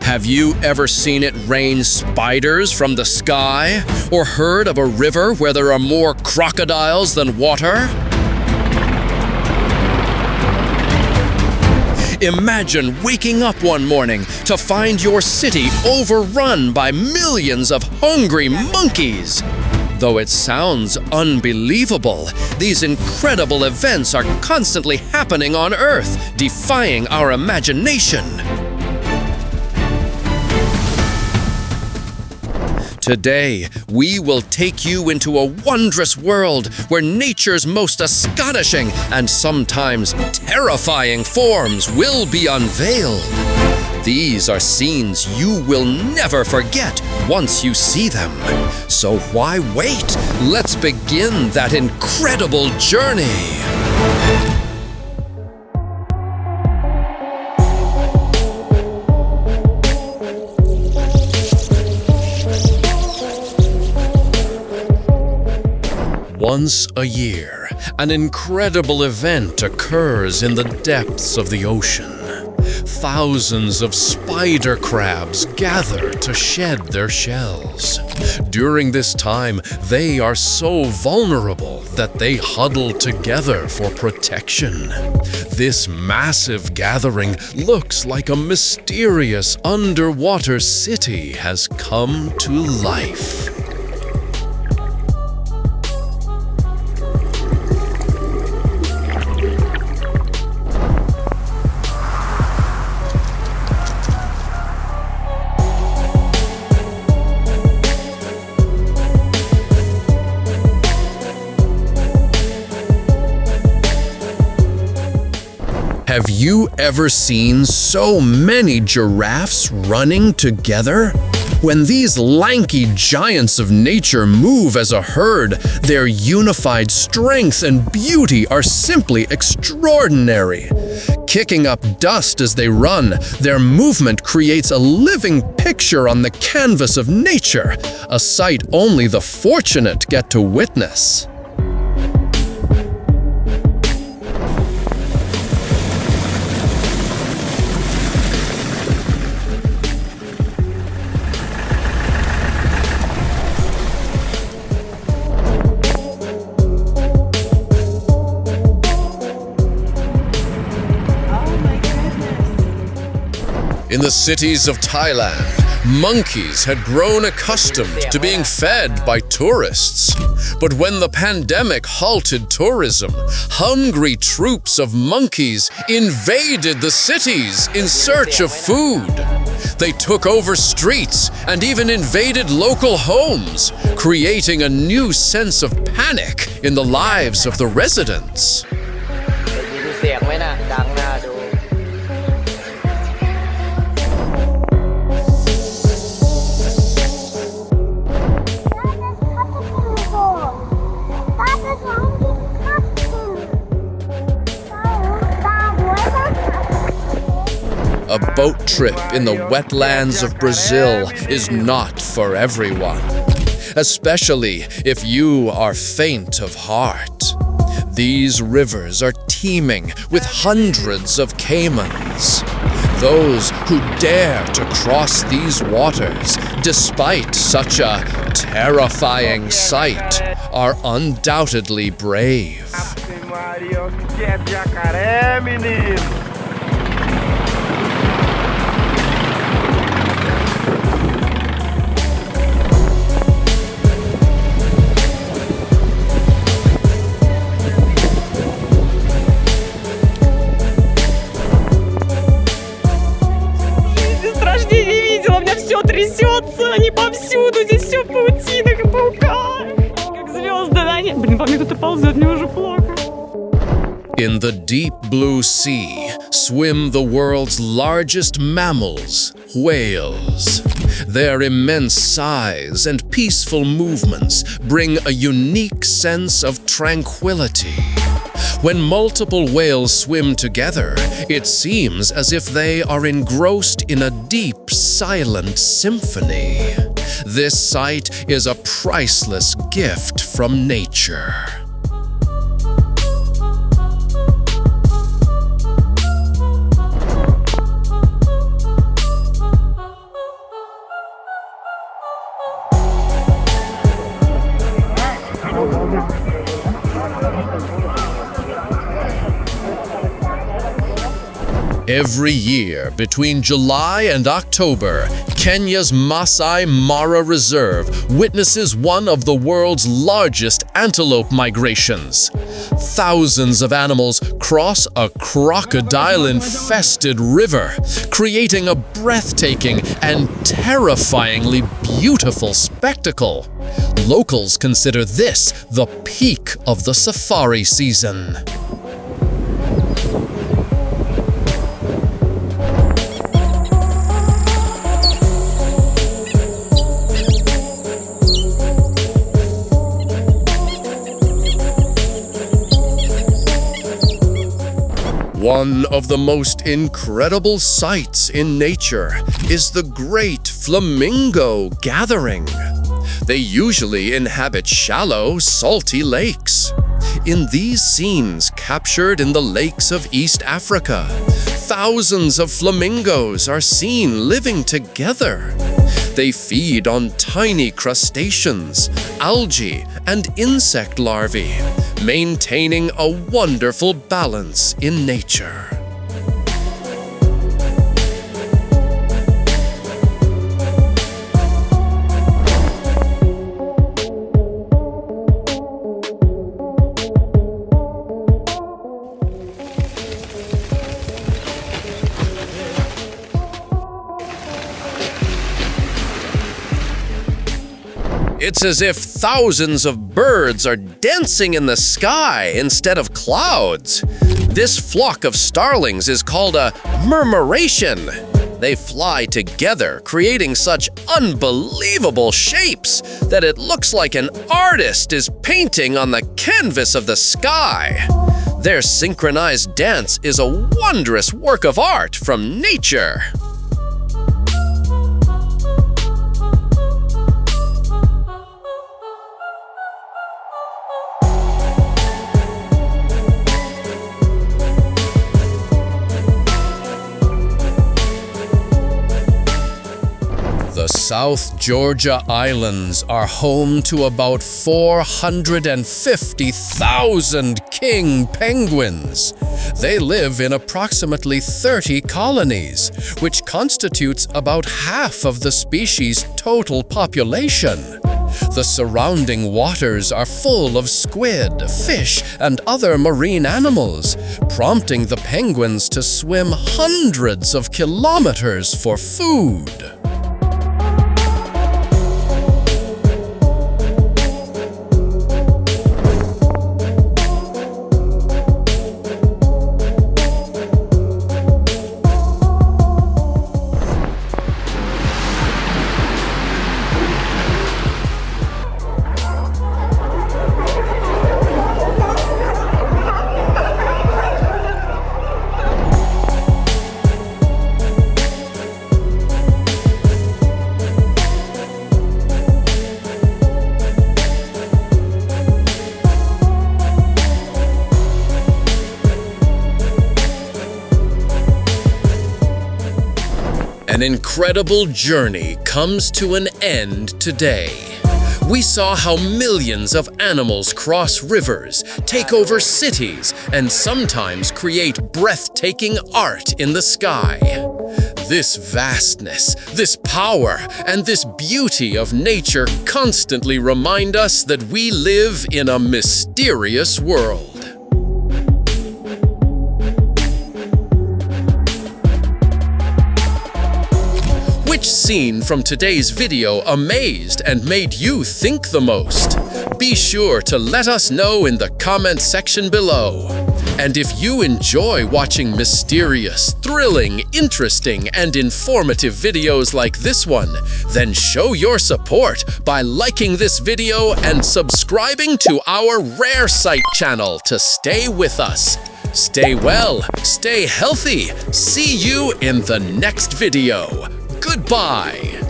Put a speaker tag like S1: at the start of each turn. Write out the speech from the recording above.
S1: Have you ever seen it rain spiders from the sky? Or heard of a river where there are more crocodiles than water? Imagine waking up one morning to find your city overrun by millions of hungry monkeys. Though it sounds unbelievable, these incredible events are constantly happening on Earth, defying our imagination. Today, we will take you into a wondrous world where nature's most astonishing and sometimes terrifying forms will be unveiled. These are scenes you will never forget once you see them. So why wait? Let's begin that incredible journey. Once a year, an incredible event occurs in the depths of the ocean. Thousands of spider crabs gather to shed their shells. During this time, they are so vulnerable that they huddle together for protection. This massive gathering looks like a mysterious underwater city has come to life. Have you ever seen so many giraffes running together? When these lanky giants of nature move as a herd, their unified strength and beauty are simply extraordinary. Kicking up dust as they run, their movement creates a living picture on the canvas of nature, a sight only the fortunate get to witness. In the cities of Thailand, monkeys had grown accustomed to being fed by tourists. But when the pandemic halted tourism, hungry troops of monkeys invaded the cities in search of food. They took over streets and even invaded local homes, creating a new sense of panic in the lives of the residents. A boat trip in the wetlands of Brazil is not for everyone, especially if you are faint of heart. These rivers are teeming with hundreds of caimans. Those who dare to cross these waters, despite such a terrifying sight, are undoubtedly brave.
S2: Все трясется, они повсюду, здесь все в паутинах и пауках. Как звезды на небе. Блин, по мне кто-то ползет, мне уже плохо.
S1: In the deep blue sea swim the world's largest mammals, whales. Their immense size and peaceful movements bring a unique sense of tranquility. When multiple whales swim together, it seems as if they are engrossed in a deep, silent symphony. This sight is a priceless gift from nature. Every year, between July and October, Kenya's Masai Mara Reserve witnesses one of the world's largest antelope migrations. Thousands of animals cross a crocodile-infested river, creating a breathtaking and terrifyingly beautiful spectacle. Locals consider this the peak of the safari season. One of the most incredible sights in nature is the great flamingo gathering. They usually inhabit shallow, salty lakes. In these scenes captured in the lakes of East Africa, thousands of flamingos are seen living together. They feed on tiny crustaceans, algae, and insect larvae, maintaining a wonderful balance in nature. It's as if thousands of birds are dancing in the sky instead of clouds. This flock of starlings is called a murmuration. They fly together, creating such unbelievable shapes that it looks like an artist is painting on the canvas of the sky. Their synchronized dance is a wondrous work of art from nature. The South Georgia Islands are home to about 450,000 king penguins. They live in approximately 30 colonies, which constitutes about half of the species' total population. The surrounding waters are full of squid, fish, and other marine animals, prompting the penguins to swim hundreds of kilometers for food. An incredible journey comes to an end today. We saw how millions of animals cross rivers, take over cities, and sometimes create breathtaking art in the sky. This vastness, this power, and this beauty of nature constantly remind us that we live in a mysterious world. Which scene from today's video amazed and made you think the most? Be sure to let us know in the comment section below. And if you enjoy watching mysterious, thrilling, interesting, and informative videos like this one, then show your support by liking this video and subscribing to our RareSight channel to stay with us. Stay well, stay healthy. See you in the next video. Goodbye.